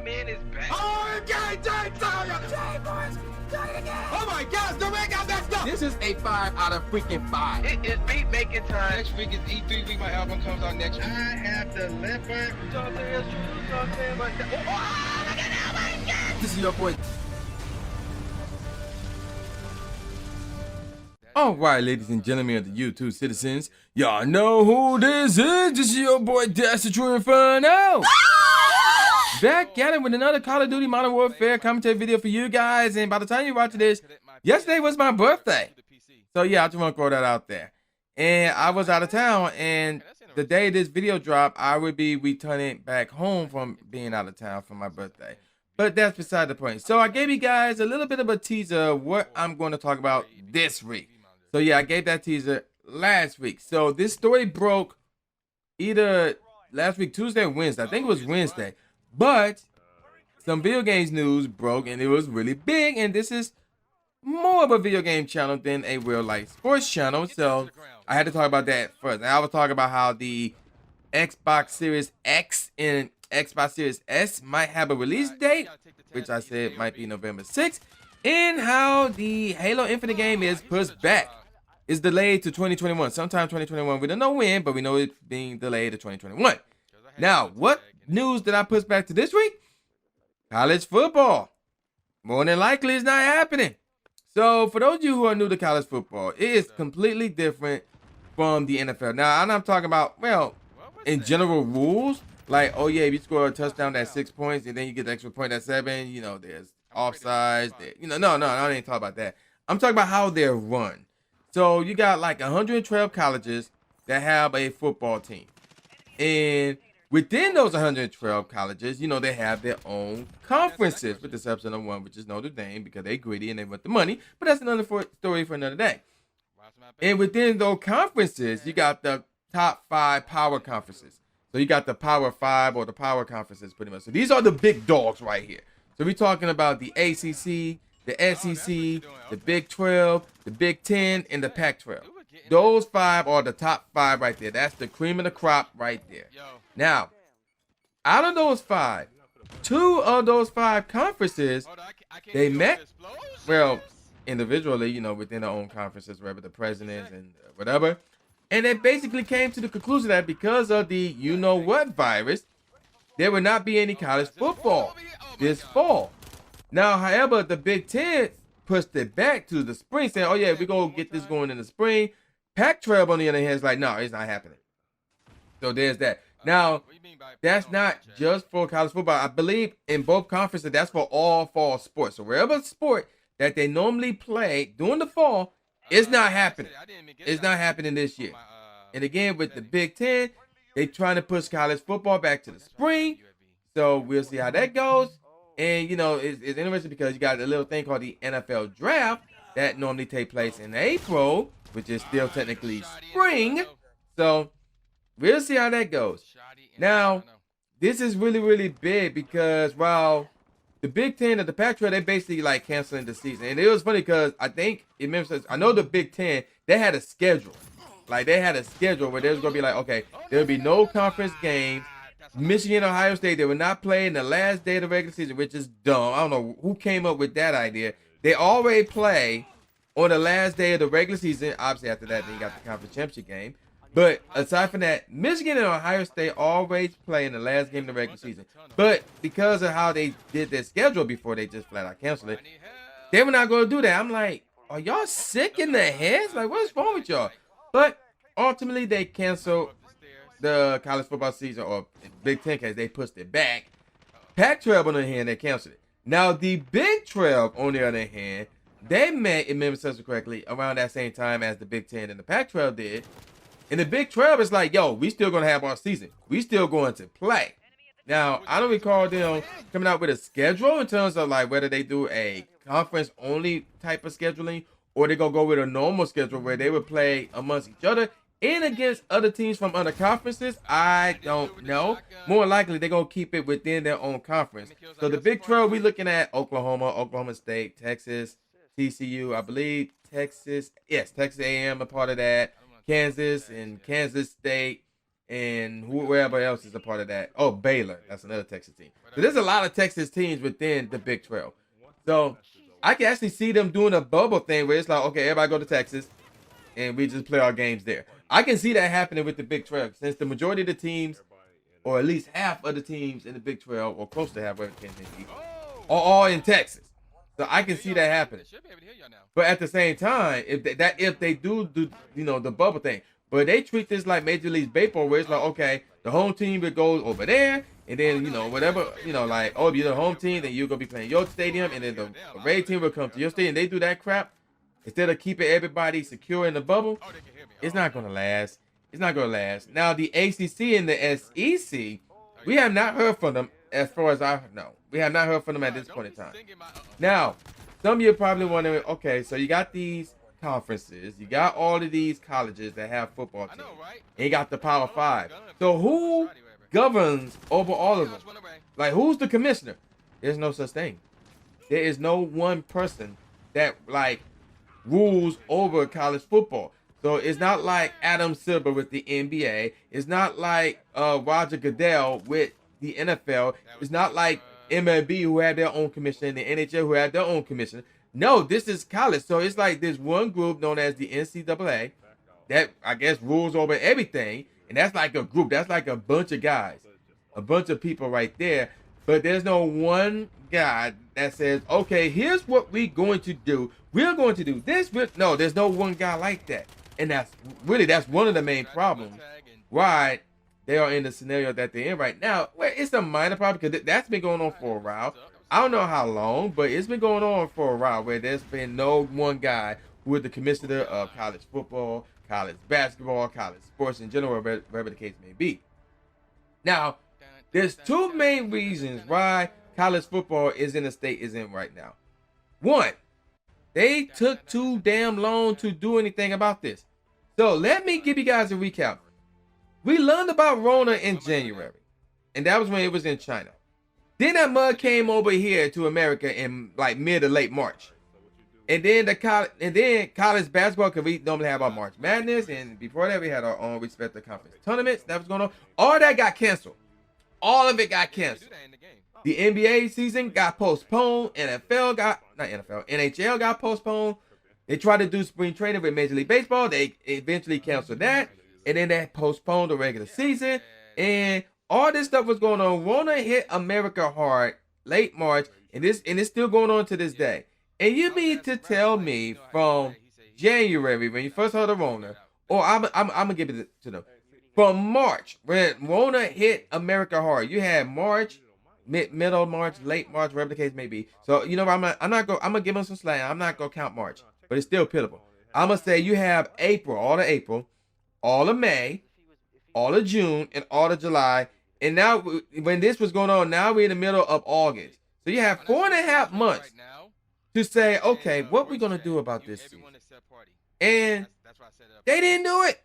man is back. Oh, okay, oh my gosh, the ring got messed up. This is a 5 out of freaking 5. It is beat making time. Next week is E3 week. My album comes out next week. I have delivered something that's true, something but look at that, my God. This is your boy. All right, ladies and gentlemen of the YouTube citizens, y'all know who this is. This is your boy, That's the True Inferno. Back at it with another Call of Duty Modern Warfare commentary video for you guys. And by the time you're watching this, yesterday was my birthday. So yeah, I just want to throw that out there. And I was out of town, and the day this video dropped, I would be returning back home from being out of town for my birthday. But that's beside the point. So I gave you guys a little bit of a teaser of what I'm going to talk about this week. So yeah, I gave that teaser last week. So this story broke either last week, Tuesday or Wednesday. I think it was Wednesday. But some video games news broke, and it was really big. And this is more of a video game channel than a real life sports channel. So I had to talk about that first. And I was talking about how the Xbox Series X and Xbox Series S might have a release date, which I said might be November 6th. And how the Halo Infinite game is pushed back. It's delayed to 2021. Sometime 2021. We don't know when, but we know it's being delayed to 2021. Now, what news did I push back to this week? College football. More than likely, it's not happening. So, for those of you who are new to college football, it is completely different from the NFL. Now, I'm not talking about, well, in general rules. Like, oh yeah, if you score a touchdown, that's 6 points, and then you get the extra point at 7. You know, there's offsides. No, I ain't talking about that. I'm talking about how they're run. So you got like 112 colleges that have a football team. And within those 112 colleges, you know, they have their own conferences, with the exception of one, which is Notre Dame, because they're greedy and they want the money. But that's another story for another day. And within those conferences, you got the top 5 power conferences. So you got the Power 5 or the power conferences pretty much. So these are the big dogs right here. So we're talking about the ACC, the SEC, the Big 12, the Big 10, and the Pac-12. Those 5 are the top 5 right there. That's the cream of the crop right there. Now, out of those 5, 2 of those 5 conferences, they met, well, individually, you know, within their own conferences, wherever the presidents and whatever. And they basically came to the conclusion that because of the you-know-what virus, there will not be any college football this fall. Now, however, the Big Ten pushed it back to the spring, saying, oh, yeah, we're going to get this going in the spring. Pac-12, on the other hand, is like, no, it's not happening. So there's that. Now, that's not just for college football. I believe in both conferences, that's for all fall sports. So wherever sport that they normally play during the fall, it's not happening. It's not happening this year. And again, with the Big Ten, they're trying to push college football back to the spring. So we'll see how that goes. And, you know, it's interesting because you got a little thing called the NFL draft that normally take place in April, which is still technically spring. So we'll see how that goes. Now, this is really, really big because while the Big Ten and the Pac-12, they basically like canceling the season. And it was funny because I know the Big Ten, they had a schedule. Like they had a schedule where there was going to be like, okay, there'll be no conference games. Michigan, Ohio State, they will not play in the last day of the regular season, which is dumb. I don't know who came up with that idea. They already play on the last day of the regular season. Obviously, after that, then you got the conference championship game. But aside from that, Michigan and Ohio State always play in the last game of the regular season. But because of how they did their schedule before they just flat out canceled it, they were not going to do that. I'm like, are y'all sick in the heads? Like, what's wrong with y'all? But ultimately, they canceled the college football season, or Big Ten case, they pushed it back. Pac-12, on the other hand, they canceled it. Now, the Big 12, on the other hand, they met, if memory serves correctly, around that same time as the Big 10 and the Pac-12 did. And the Big 12 is like, yo, we still going to have our season. We still going to play. Now, I don't recall them coming out with a schedule in terms of like whether they do a conference-only type of scheduling or they going to go with a normal schedule where they would play amongst each other and against other teams from other conferences. I don't know. More likely, they're going to keep it within their own conference. So the Big 12, we're looking at Oklahoma State, Texas, TCU, I believe Texas. Yes, Texas A&M a part of that. Kansas and Kansas State. and whoever else is a part of that. Oh, Baylor, that's another Texas team. So there's a lot of Texas teams within the Big 12. So I can actually see them doing a bubble thing where it's like, okay, everybody go to Texas, and we just play our games there. I can see that happening with the Big 12 since the majority of the teams, or at least half of the teams in the Big 12, or close to half, whatever it can be, are all in Texas. So I can see that happening. But at the same time, if they do the bubble thing, but they treat this like Major League Baseball, where it's like, okay, the home team would go over there, and then whatever, like, oh, if you're the home team, then you're gonna be playing your stadium, and then the away team will come to your stadium. They do that crap instead of keeping everybody secure in the bubble. It's not gonna last. It's not gonna last. Now the ACC and the SEC, we have not heard from them as far as I know. We have not heard from them at this point in time. Now, some of you are probably wondering, okay, so you got these conferences, you got all of these colleges that have football teams, and you got the Power 5. So who governs over all of them? Like, who's the commissioner? There's no such thing. There is no one person that, like, rules over college football. So it's not like Adam Silver with the NBA. It's not like Roger Goodell with the NFL. It's not like MLB who had their own commissioner and the NHL who had their own commissioner. No, this is college. So it's like this one group known as the NCAA that, I guess, rules over everything. And that's like a group. That's like a bunch of guys, a bunch of people right there. But there's no one guy that says, okay, here's what we're going to do. We're going to do this. No, there's no one guy like that. And that's one of the main problems why they are in the scenario that they're in right now. Well, it's a minor problem because that's been going on for a while. I don't know how long, but it's been going on for a while where there's been no one guy who is the commissioner of college football, college basketball, college sports in general, whatever the case may be. Now, there's two main reasons why college football is in the state it's in right now. One, they took too damn long to do anything about this. So let me give you guys a recap. We learned about Rona in January, and that was when it was in China. Then that mug came over here to America in like mid to late March. And then college basketball, because we normally have our March Madness, and before that we had our own respective conference tournaments that was going on. All that got canceled. All of it got canceled. The NBA season got postponed. NHL got postponed. They tried to do spring training with Major League Baseball. They eventually canceled that. And then they postponed the regular season. And all this stuff was going on. Rona hit America hard late March. And it's still going on to this day. And you mean to tell me from January, when you first heard of Rona, or I'm going to give it to them. From March, when Rona hit America hard, you had March, middle March, late March, whatever the case may be. So, I'm gonna give them some slack. I'm not gonna count March, but it's still pitiful. I'm gonna say you have all of April, all of May, all of June, and all of July. And now, when this was going on, now we're in the middle of August. So you have 4.5 months to say, okay, what we gonna do about this season? And they didn't do it.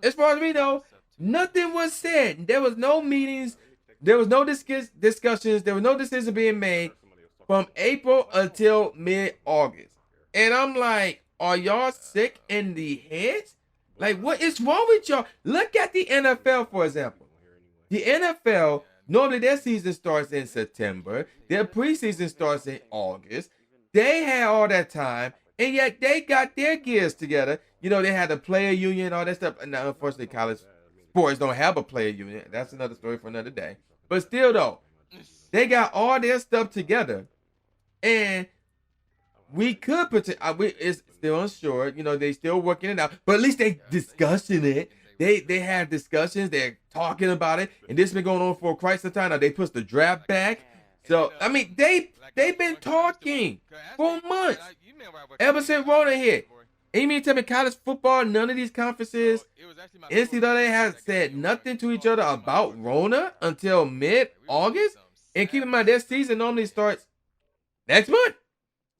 As far as we know, nothing was said. There was no meetings. There was no discussions. There was no decision being made from April until mid-August. And I'm like, are y'all sick in the head? Like, what is wrong with y'all? Look at the NFL, for example. The NFL, normally their season starts in September. Their preseason starts in August. They had all that time, and yet they got their gears together. They had the player union, all that stuff. Now, unfortunately, college sports don't have a player union. That's another story for another day. But still, though, they got all their stuff together, and we could it's still unsure. They still working it out, but at least they discussing it. They have discussions. They're talking about it, and this has been going on for quite some time now. They pushed the draft back, so I mean they've been talking for months ever since Rona hit. And you mean to tell me college football, none of these conferences, NCAA has said nothing to each other about Rona until mid-August? And keep in mind, their season normally starts next month,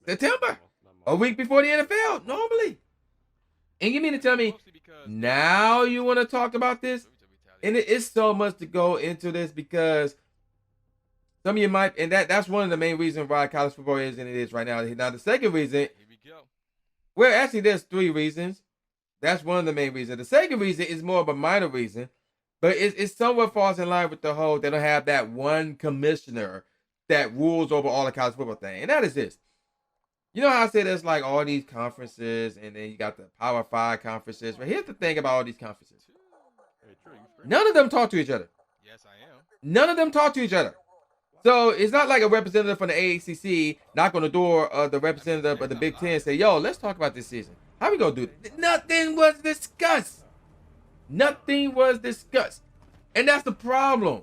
September, a week before the NFL, normally. And you mean to tell me, now you want to talk about this? And it is so much to go into this because some of you might, and that's one of the main reasons why college football is and it is right now. Now, the second reason, well, actually, there's 3 reasons. That's one of the main reasons. The second reason is more of a minor reason. But it's somewhat falls in line with the whole, they don't have that one commissioner that rules over all the college football thing. And that is this. You know how I said there's like all these conferences and then you got the Power 5 conferences. But here's the thing about all these conferences. None of them talk to each other. Yes, I am. None of them talk to each other. So it's not like a representative from the AACC knock on the door of the representative of the Big Ten and say, yo, let's talk about this season. How we gonna do it? Nothing was discussed. Nothing was discussed. And that's the problem.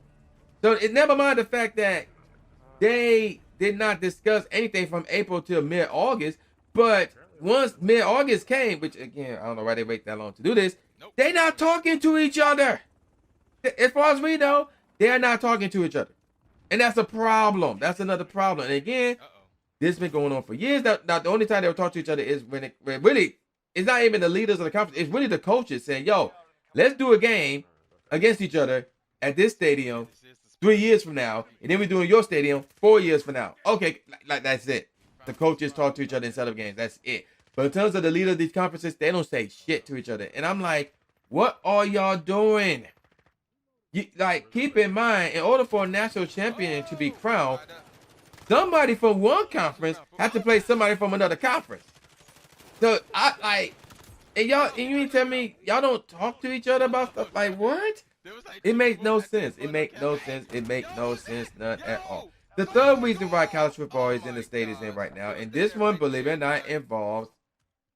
So it never mind the fact that they did not discuss anything from April till mid-August. But once mid-August came, which again, I don't know why they wait that long to do this, they're not talking to each other. As far as we know, they're not talking to each other. And that's a problem. That's another problem. And again, this has been going on for years. Now, the only time they will talk to each other is when really, it's not even the leaders of the conference. It's really the coaches saying, yo, let's do a game against each other at this stadium 3 years from now. And then we're doing your stadium 4 years from now. Okay, like that's it. The coaches talk to each other instead of games. That's it. But in terms of the leader of these conferences, they don't say shit to each other. And I'm like, what are y'all doing? Like, keep in mind, in order for a national champion to be crowned, somebody from one conference has to play somebody from another conference. So and you mean tell me y'all don't talk to each other about stuff? Like, what? It makes no sense. It makes no sense. It makes no sense, none at all. The third reason why college football is in the state it's in right now, and this one, believe it or not, involves,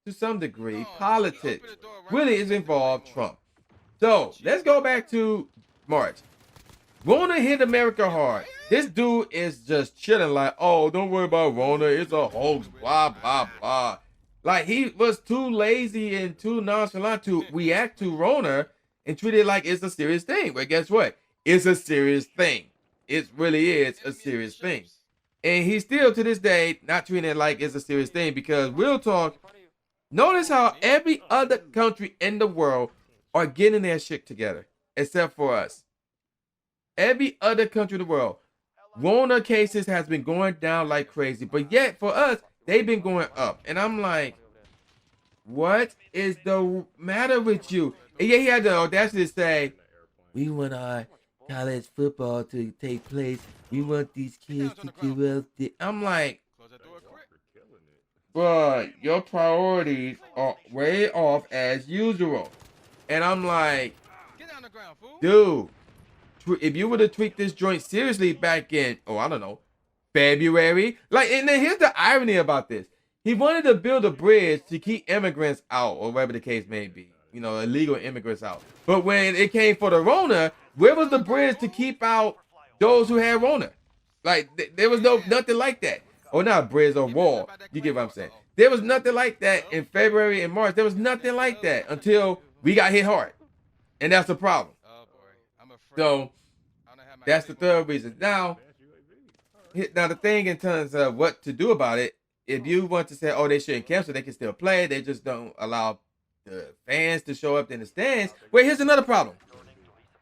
to some degree, politics. Really, it's involved Trump. So let's go back to March. Rona hit America hard. This dude is just chilling like, oh, don't worry about Rona. It's a hoax, blah, blah, blah. Like, he was too lazy and too nonchalant to react to Rona and treat it like it's a serious thing. But guess what? It's a serious thing. It really is a serious thing. And he's still, to this day, not treating it like it's a serious thing because, real talk, notice how every other country in the world are getting their shit together. Except for us. Every other country in the world, Rona cases has been going down like crazy. But yet, for us, they've been going up. And I'm like, what is the matter with you? And yeah, he had the audacity to say, we want our college football to take place. We want these kids to do well. I'm like, but your priorities are way off as usual. And I'm like, dude, if you would have tweaked this joint seriously back in, I don't know, February. Like, and then here's the irony about this. He wanted to build a bridge to keep immigrants out, or whatever the case may be. You know, illegal immigrants out. But when it came for the Rona, where was the bridge to keep out those who had Rona? Like, there was nothing like that. Or not a bridge or wall. You get what I'm saying? There was nothing like that in February and March. There was nothing like that until we got hit hard. And that's the problem. So that's the third reason. Now the thing in terms of what to do about it, if you want to say, oh, they shouldn't cancel, they can still play. They just don't allow the fans to show up in the stands. Well, here's another problem.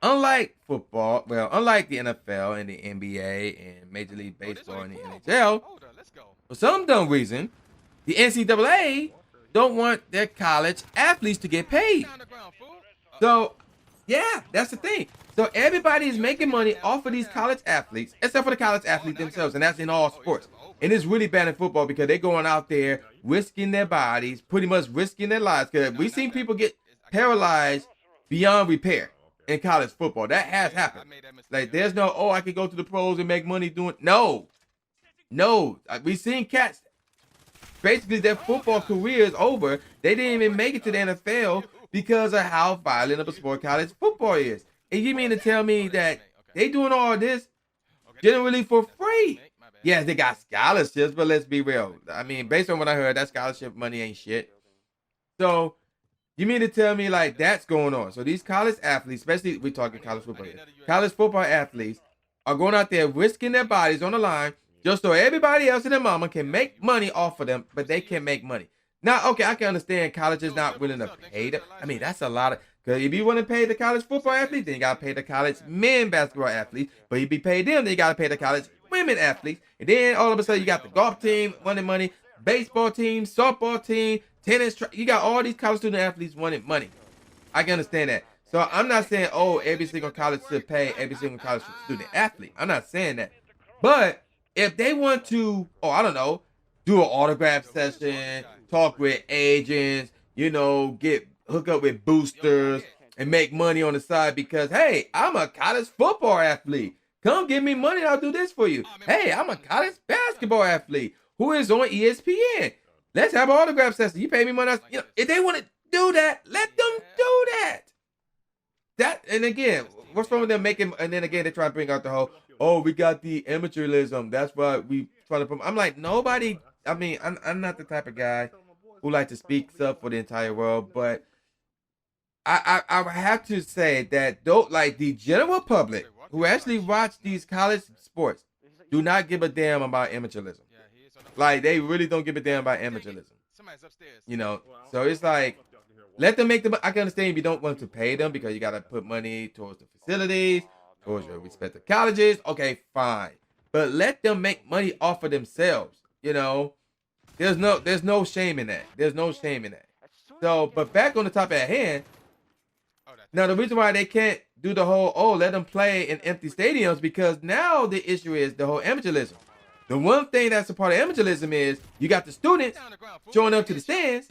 Unlike football, unlike the NFL and the NBA and Major League Baseball and the NHL, for some dumb reason, the NCAA don't want their college athletes to get paid. So, yeah, that's the thing. So everybody is making money off of these college athletes, except for the college athletes themselves, and that's in all sports. And it's really bad in football because they're going out there risking their bodies, pretty much risking their lives. Because we've seen people get paralyzed beyond repair in college football. That has happened. Like, there's no, I could go to the pros and make money doing. No. We've seen cats. Basically, their football career is over. They didn't even make it to the NFL because of how violent of a sport college football is. And you mean to tell me that they doing all this generally for free? Yes, they got scholarships, but let's be real. I mean, based on what I heard, that scholarship money ain't shit. So, you mean to tell me like that's going on? So these college athletes, especially we're talking college football here, college football athletes are going out there risking their bodies on the line just so everybody else and their mama can make money off of them, but they can't make money. Now, okay, I can understand college is not willing to pay them. I mean, that's a lot of, because if you want to pay the college football athlete, then you got to pay the college men basketball athletes. But if you pay them, then you got to pay the college women athletes. And then all of a sudden, you got the golf team wanting money, baseball team, softball team, tennis. You got all these college student athletes wanting money. I can understand that. So I'm not saying, oh, every single college should pay every single college student athlete. I'm not saying that. But if they want to, oh, I don't know, do an autograph session, talk with agents, hook up with boosters and make money on the side because, hey, I'm a college football athlete. Come give me money, I'll do this for you. Hey, I'm a college basketball athlete who is on ESPN. Let's have an autograph session. You pay me money. If they want to do that, let them do that. And again, what's wrong with them making, and then again, they try to bring out the whole, oh, we got the amateurism. That's why we try to promote. I'm like, nobody, I'm not the type of guy who like to speak up for the entire world, but I have to say that the general public who actually watch these college sports do not give a damn about amateurism. Like, they really don't give a damn about amateurism. So it's like, let them make I can understand if you don't want to pay them because you got to put money towards the facilities, towards your respective colleges. Okay, fine. But let them make money off of themselves. There's no shame in that. There's no shame in that. So, but back on the topic at hand, now the reason why they can't do the whole, let them play in empty stadiums, because now the issue is the whole amateurism. The one thing that's a part of amateurism is you got the students showing up to the stands,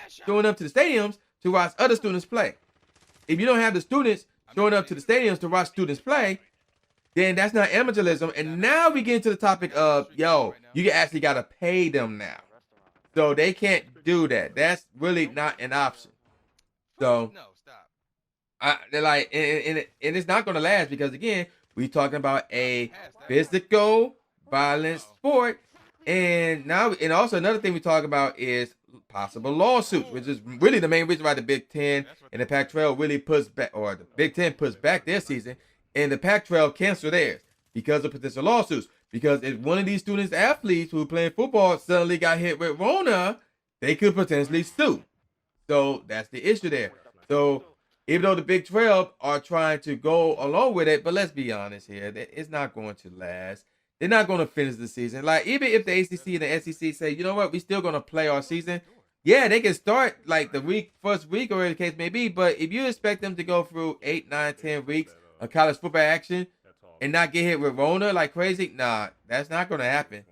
showing up to the stadiums to watch other students play. If you don't have the students showing up to the stadiums to watch students play, then that's not amateurism. And now we get into the topic of, you actually got to pay them now. So they can't do that. That's really not an option. So they're like, and it's not going to last because, again, we're talking about a physical violent sport. And also another thing we talk about is possible lawsuits, which is really the main reason why the Big Ten and the Pac-12 really puts back, or the Big Ten puts back their season, and the Pac-12 cancel theirs because of potential lawsuits. Because if one of these students athletes who are playing football suddenly got hit with Rona, they could potentially sue. So that's the issue there. So even though the Big 12 are trying to go along with it, but let's be honest here, it's not going to last. They're not going to finish the season. Like, even if the ACC and the SEC say, you know what, we're still going to play our season, yeah, they can start like the first week or whatever the case may be. But if you expect them to go through 8, 9, 10 weeks of college football action and not get hit with Rona like crazy, nah, that's not going to happen.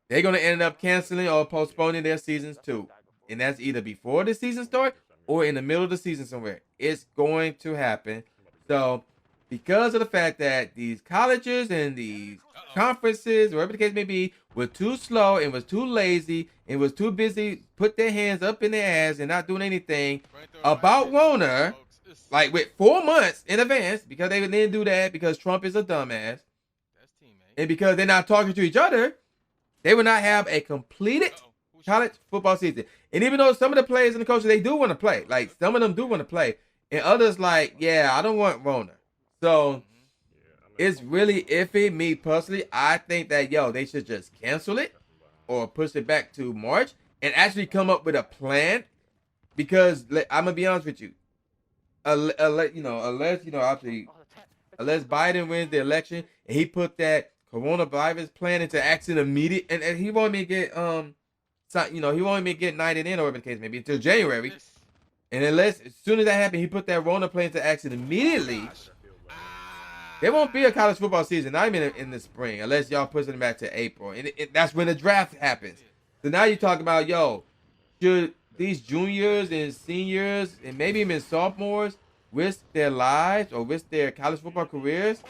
They're going to end up canceling or postponing their seasons too. And that's either before the season starts or in the middle of the season somewhere. It's going to happen. So, because of the fact that these colleges and these conferences, whatever the case may be, were too slow and was too lazy and was too busy put their hands up in their ass and not doing anything about Rona, like with 4 months in advance, because they didn't do that because Trump is a dumbass, and because they're not talking to each other, they will not have a completed college football season. And even though some of the players and the coaches, they do want to play, like some of them do want to play, and others like, yeah, I don't want Rona. So it's really iffy. Me personally, I think that, they should just cancel it or push it back to March and actually come up with a plan. Because I'm gonna be honest with you, unless Biden wins the election and he put that coronavirus plan into action immediate, and he wanted me to get he wanted me to get knighted in or whatever the case may be until January. And as soon as that happened, he put that Rona plan into action immediately. There won't be a college football season, not even in the spring, unless y'all push it back to April. And that's when the draft happens. So now you talk about, should these juniors and seniors and maybe even sophomores risk their lives or risk their college football careers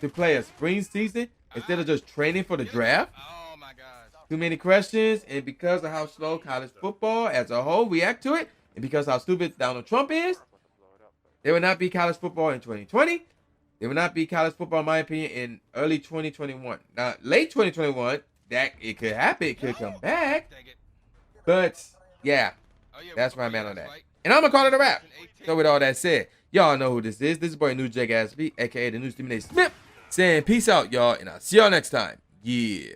to play a spring season instead of just training for the draft? Oh my God. Too many questions, and because of how slow college football as a whole react to it, and because how stupid Donald Trump is, there will not be college football in 2020. There will not be college football, in my opinion, in early 2021. Now, late 2021, that it could happen. It could come back. But, yeah, that's where I'm at on that. And I'm going to call it a wrap. So, with all that said, y'all know who this is. This is boy New Jake Aspie, a.k.a. the New Stephen A. Smith, saying peace out, y'all, and I'll see y'all next time. Yeah.